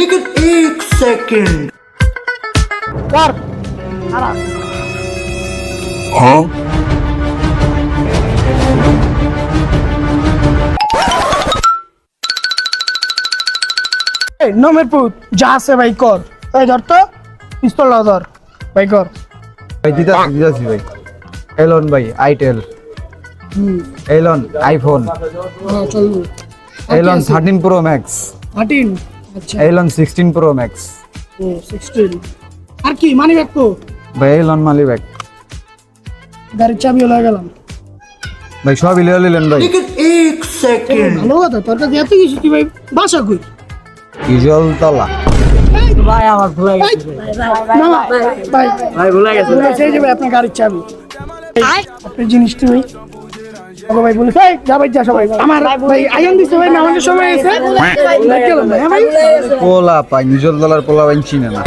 लेकिन एक सेकंड कर आराम हाँ नमेर पुत जा से भाई कर এই ধর তো পিস্তল ধর ভাই কর ভাই দিতাছি ভাই এলন ভাই আইটেল এলন আইফোন হ্যাঁ চল এলন 13 প্রো ম্যাক্স 13 আচ্ছা এলন 16 প্রো ম্যাক্স ও 16 আর কি মানি ব্যাগ তো ভাই এলন মালিব্যাগ গাড়ির চাবি হয়ে গেলাম ভাই সবই লিয়ে নিলেন ভাই लेकिन एक सेकंड ভালো কথা তোর কাছে এত কিছু কি ভাই বাসা কই ইজল তলা ভাই আমার ভুলে গেছে না ভাই ভাই ভুলে গেছে সেই যে ভাই আপনার গাড়ির চাবি আপনার জিনিসটি ভাই ওকে ভাই বলে এই যা ভাই যা সবাই আমার ভাই আয়ান দিছে ভাই নামাজের সময় এসে গেলাম ভাই হ্যাঁ ভাই পোলা পাই ইজল তলার পোলা পাই চিনে না